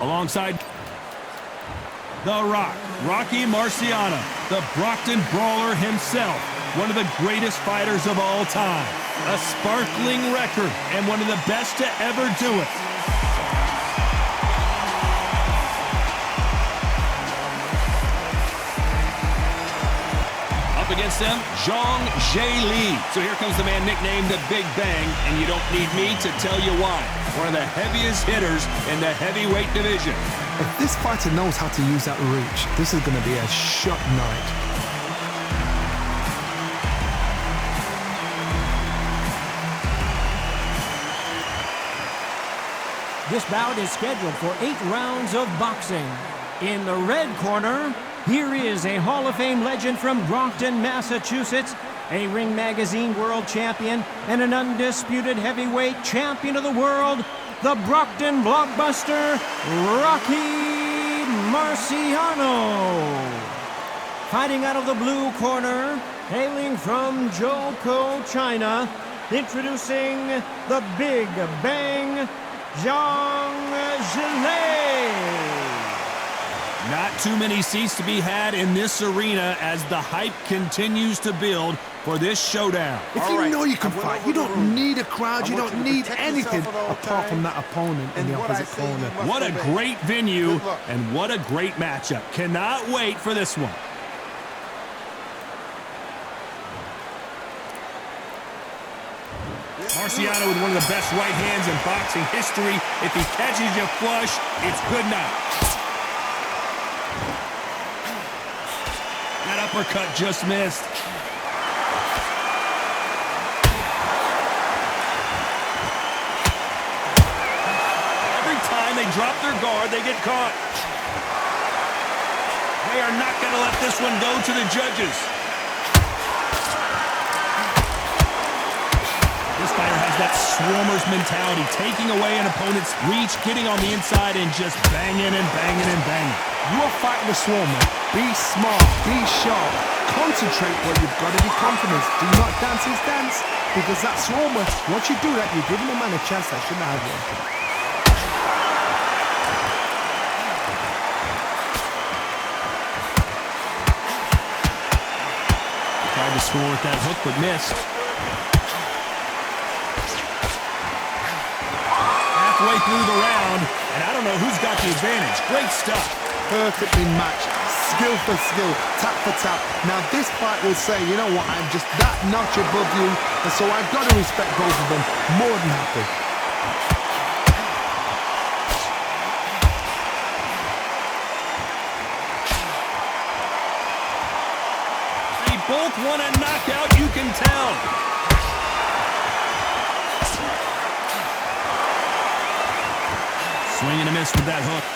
Alongside The Rock, Rocky Marciano, the Brockton Brawler himself, one of the greatest fighters of all time. A sparkling record and one of the best to ever do it. Up against them, Zhang Zheli. So here comes the man nicknamed the Big Bang, and you don't need me to tell you why. One of the heaviest hitters in the heavyweight division. If this fighter knows how to use that reach, this is going to be a shot night. This bout is scheduled for 8 rounds of boxing. In the red corner, here is a Hall of Fame legend from Brockton, Massachusetts, a Ring Magazine world champion, and an undisputed heavyweight champion of the world, the Brockton blockbuster, Rocky Marciano. Fighting out of the blue corner, hailing from Zhou, China, introducing the Big Bang, Zhang Zheli. Not too many seats to be had in this arena as the hype continues to build for this showdown. If you know you can fight, you don't need a crowd, you don't need anything apart from that opponent in the opposite corner. What a great venue and what a great matchup. Cannot wait for this one. Marciano with one of the best right hands in boxing history. If he catches you flush, it's good night. That uppercut just missed. Every time they drop their guard, they get caught. They are not going to let this one go to the judges. This fighter has that swarmer's mentality, taking away an opponent's reach, getting on the inside, and just banging and banging and banging. You are fighting the swarmer. Be smart, be sharp, concentrate where you've got to be confident. Do not dance his dance, because that swarmer, once you do that, you're giving a man a chance that shouldn't have one. Tried to score with that hook, but missed. Halfway through the round, and I don't know who's got the advantage. Great stuff. Perfectly matched, skill for skill, tap for tap. Now this fight will say, you know what, I'm just that notch above you, and so I've got to respect both of them. More than happy. They both want a knockout, you can tell. Swing and a miss with that hook.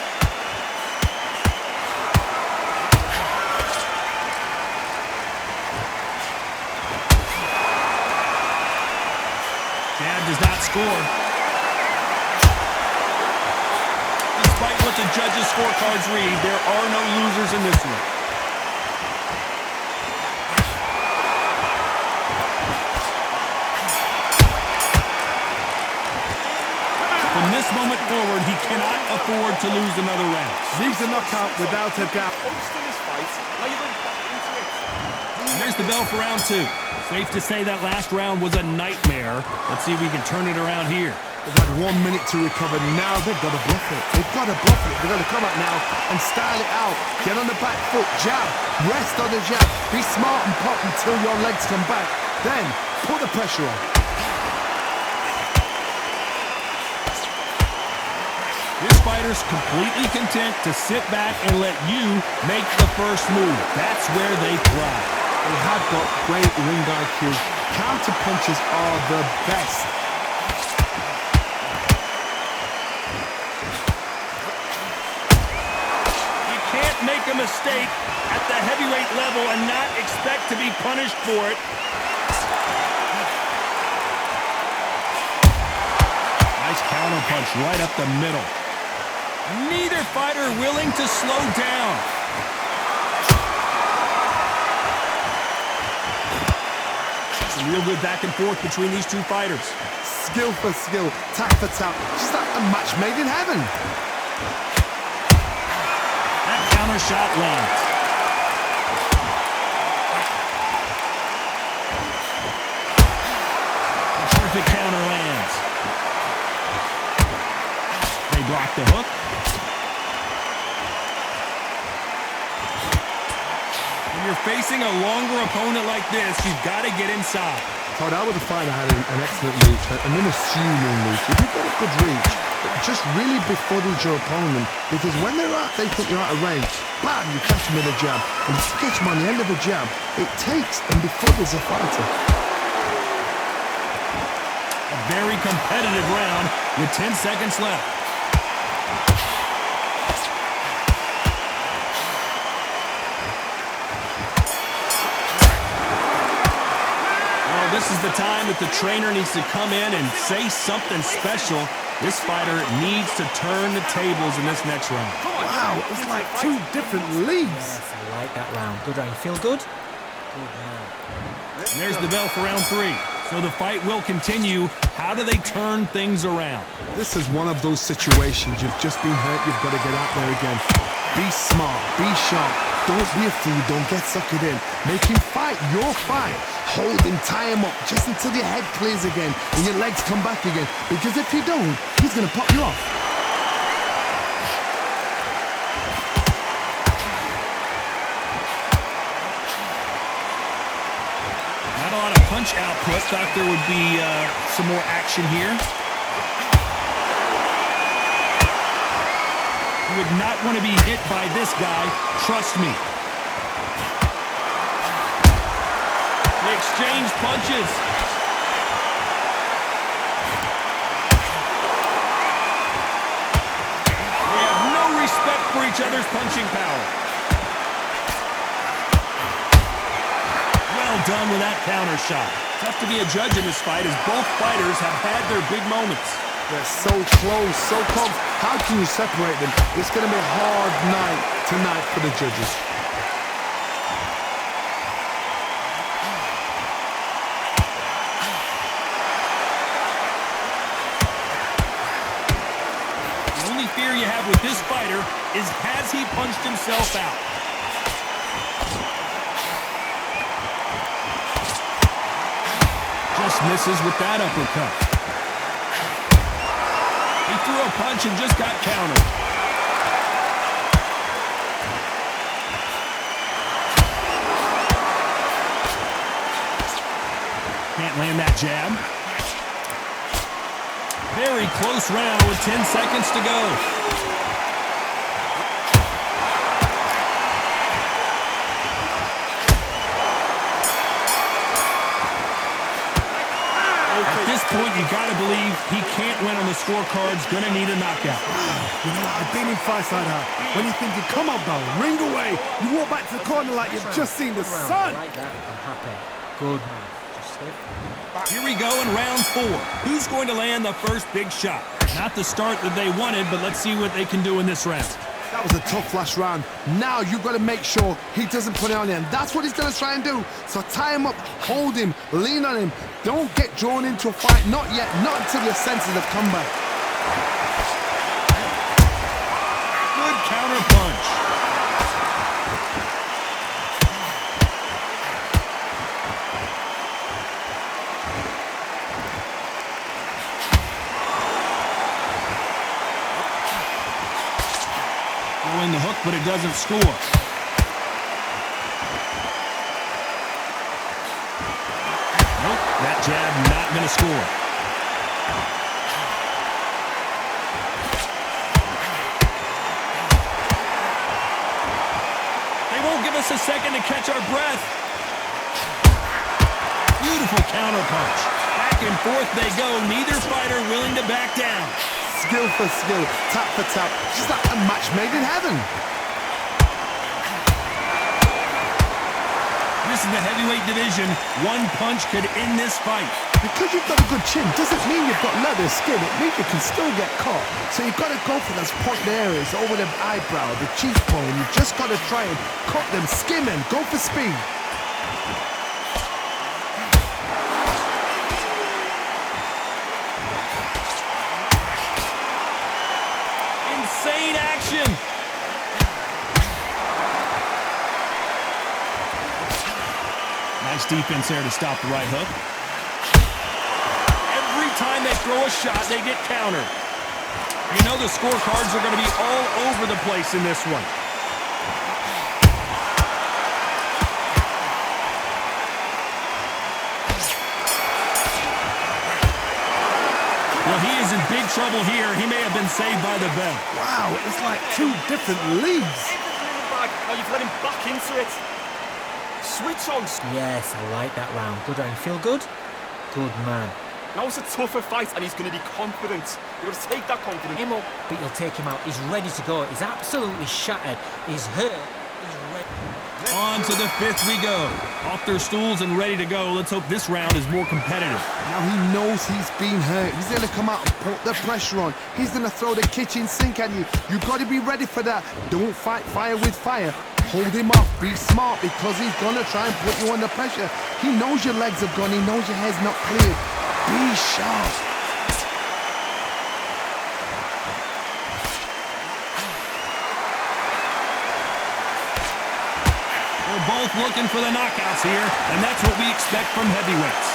Jab does not score. Despite what the judges' scorecards read, there are no losers in this one. From this moment forward, he cannot afford to lose another round. Needs a knockout without a doubt. There's the bell for round 2. Safe to say that last round was a nightmare. Let's see if we can turn it around here. They've had 1 minute to recover. Now they've got to bluff it. They've got to bluff it. They've got to come out now and style it out. Get on the back foot, jab, rest on the jab. Be smart and pop until your legs come back. Then put the pressure on. This fighter's completely content to sit back and let you make the first move. That's where they thrive. They have got great ring IQ. Counter punches are the best. You can't make a mistake at the heavyweight level and not expect to be punished for it. Nice counter punch right up the middle. Neither fighter willing to slow down. Some real good back and forth between these two fighters. Skill for skill, tap for tap. Just like a match made in heaven. counter shot lands. A perfect counter lands. They block the hook. When you're facing a longer opponent like this, you've got to get inside. Todd, I would have thought I had an excellent reach, an unassuming reach. If you've got a good reach, just really befuddles your opponent, because when they think you're out of range, bam, you catch them in a jab, and if you catch them on the end of a jab, it takes and befuddles a fighter. A very competitive round with 10 seconds left. This is the time that the trainer needs to come in and say something special. This fighter needs to turn the tables in this next round. Wow, it's like two different leagues. I like that round. Good round. Feel good? And there's the bell for round 3. So the fight will continue. How do they turn things around? This is one of those situations. You've just been hurt. You've got to get out there again. Be smart. Be sharp. Don't be a fool. Don't get suckered in. Make him fight your fight. Hold him, tie him up, just until your head clears again and your legs come back again. Because if you don't, he's going to pop you off. Not a lot of punch output. Thought there would be some more action here. You would not want to be hit by this guy. Trust me. They exchange punches. They have no respect for each other's punching power. Well done with that counter shot. Tough to be a judge in this fight as both fighters have had their big moments. They're so close, so close. How can you separate them? It's going to be a hard night tonight for the judges. Fear you have with this fighter is, has he punched himself out? Just misses with that uppercut. He threw a punch and just got countered. Can't land that jab. Very close round with 10 seconds to go. At this point, you got to believe he can't win on the scorecards. Going to need a knockout. You know, I've been in fights like that. When you're thinking, come on, bro, ring away. You walk back to the corner like you've just seen the sun. Like that. I'm happy. Good. Here we go in round 4. Who's going to land the first big shot? Not the start that they wanted, but let's see what they can do in this round. That was a tough last round. Now you've got to make sure he doesn't put it on you, and that's what he's going to try and do. So tie him up, hold him, lean on him. Don't get drawn into a fight. Not yet. Not until your senses have come back. Good counter punch. Throwing the hook, but it doesn't score. Nope, that jab not going to score. They won't give us a second to catch our breath. Beautiful counter punch. Back and forth they go, neither fighter willing to back down. Skill for skill, tap for tap, just like a match made in heaven. This is the heavyweight division. One punch could end this fight. Because you've got a good chin doesn't mean you've got leather skin. It means you can still get caught. So you've got to go for those point areas over the eyebrow, the cheekbone. You've just got to try and cut them, skim them, go for speed. Insane action. defense there to stop the right hook. Every time they throw a shot, they get countered. You know the scorecards are going to be all over the place in this one. Well, he is in big trouble here. He may have been saved by the bell. Wow, it's like two different leagues. Now you've let him back into it. Switch on. Yes, I like that round. Good round. Feel good? Good man. Now it's a tougher fight and he's going to be confident. You've got to take that confidence. Him up, but you'll take him out. He's ready to go. He's absolutely shattered. He's hurt. He's ready. On to the fifth we go. Off their stools and ready to go. Let's hope this round is more competitive. Now he knows he's been hurt. He's going to come out and put the pressure on. He's going to throw the kitchen sink at you. You've got to be ready for that. Don't fight fire with fire. Hold him off. Be smart because he's going to try and put you under pressure. He knows your legs have gone. He knows your head's not clear. Be sharp. We're both looking for the knockouts here, and that's what we expect from heavyweights.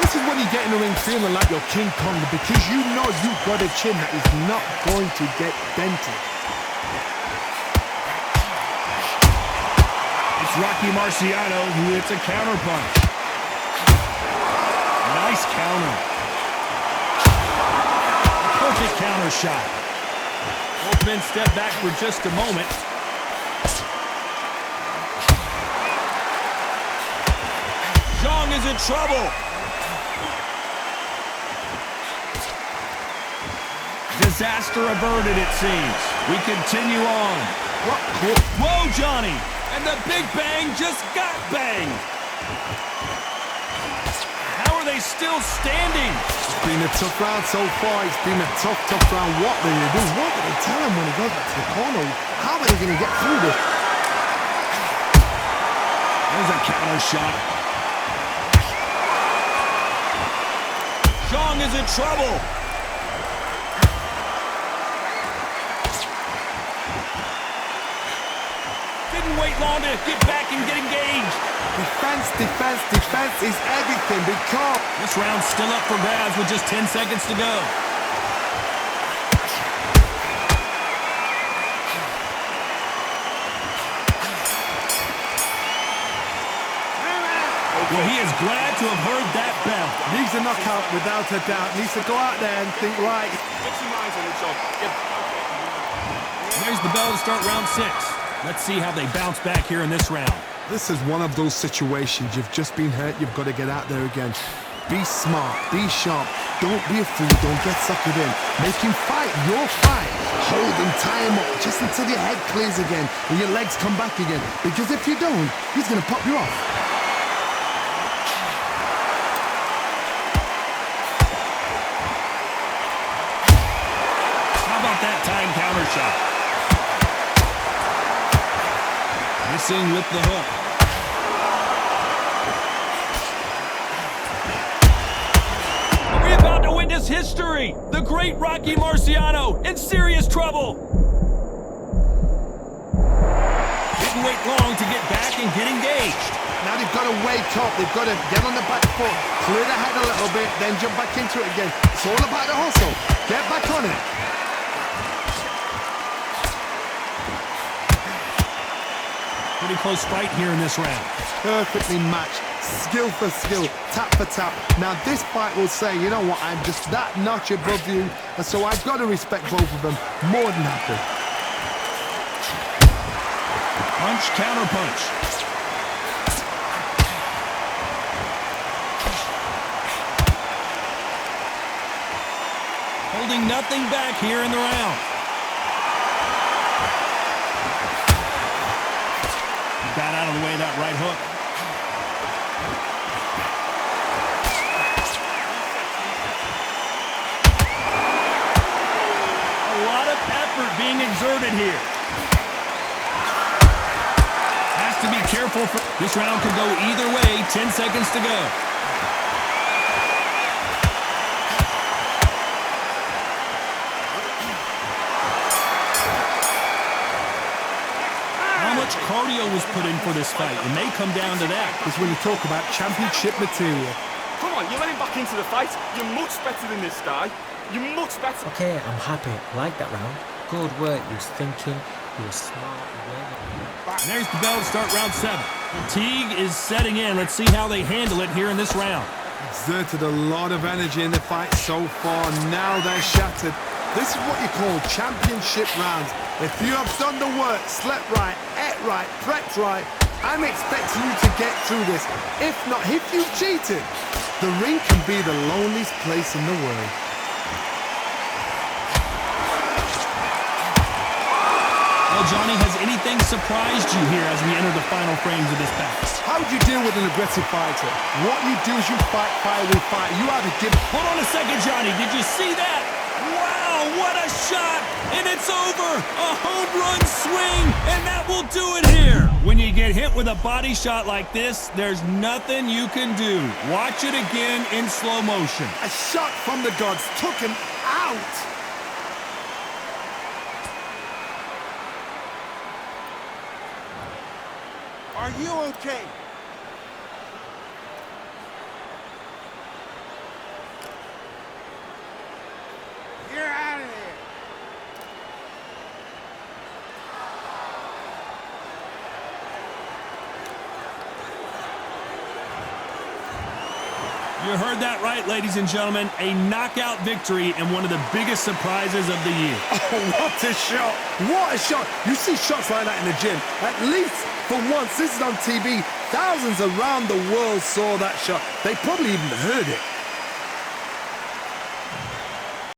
This is when you get in the ring feeling like you're King Kong because you know you've got a chin that is not going to get dented. It's Rocky Marciano who hits a counter punch. Nice counter. Perfect counter shot. Both men step back for just a moment. Zhang is in trouble. Disaster averted, it seems. We continue on. Whoa, Johnny! And the Big Bang just got banged. How are they still standing? It's been a tough round so far. It's been a tough round. What are they going to do? What do they tell him when he goes back to the corner? How are they going to get through this? There's a counter shot. Zhang is in trouble. Didn't wait long to get back and get engaged. Defense is everything because This round's still up for grabs with just 10 seconds to go. Well, he is glad to have heard that bell. needs a knockout without a doubt. Needs to go out there and think, right. Get your minds on the job. There's the bell to start round 6. Let's see how they bounce back here in this round. This is one of those situations. You've just been hurt. You've got to get out there again. Be smart. Be sharp. Don't be a fool. Don't get suckered in. Make him fight your fight. Hold him, tie him up just until your head clears again and your legs come back again. Because if you don't, he's going to pop you off. How about that time counter shot? Missing with the hook. Are we about to witness history? The great Rocky Marciano in serious trouble. Didn't wait long to get back and get engaged. Now they've got to wake up. They've got to get on the back foot, clear the head a little bit, then jump back into it again. It's all about the hustle. Get back on it. Pretty close fight here in this round. Perfectly matched, skill for skill, tap for tap. Now this fight will say, you know what, I'm just that notch above you, and so I've got to respect both of them more than happy. Punch, counter punch. Holding nothing back here in the round. Got out of the way of that right hook. A lot of effort being exerted here. Has to be careful. This round could go either way. 10 seconds to go. How much much cardio was put in for this fight. It may come down to that. Because when you talk about championship material. Come on, you let him back into the fight. You're much better than this guy. You're much better. Okay, I'm happy. I like that round. Good work. He was thinking. He was smart. And there's the bell to start round 7. Teague is setting in. Let's see how they handle it here in this round. Exerted a lot of energy in the fight so far. Now they're shattered. This is what you call championship rounds. If you have done the work, slept right, ate right, prepped right, I'm expecting you to get through this. If not, if you've cheated, the ring can be the loneliest place in the world. Well, Johnny, has anything surprised you here as we enter the final frames of this bout? How do you deal with an aggressive fighter? What you do is you fight fire with fire. You either give... Hold on a second, Johnny. Did you see that? Wow, what a shot! And it's over! A home run swing, and that will do it here. When you get hit with a body shot like this, there's nothing you can do. Watch it again in slow motion. A shot from the gods took him out. Are you okay? You're out of there. You heard that right, ladies and gentlemen. A knockout victory and one of the biggest surprises of the year. Oh, what a shot! What a shot! You see shots like that in the gym. At least for once, this is on TV. Thousands around the world saw that shot. They probably even heard it.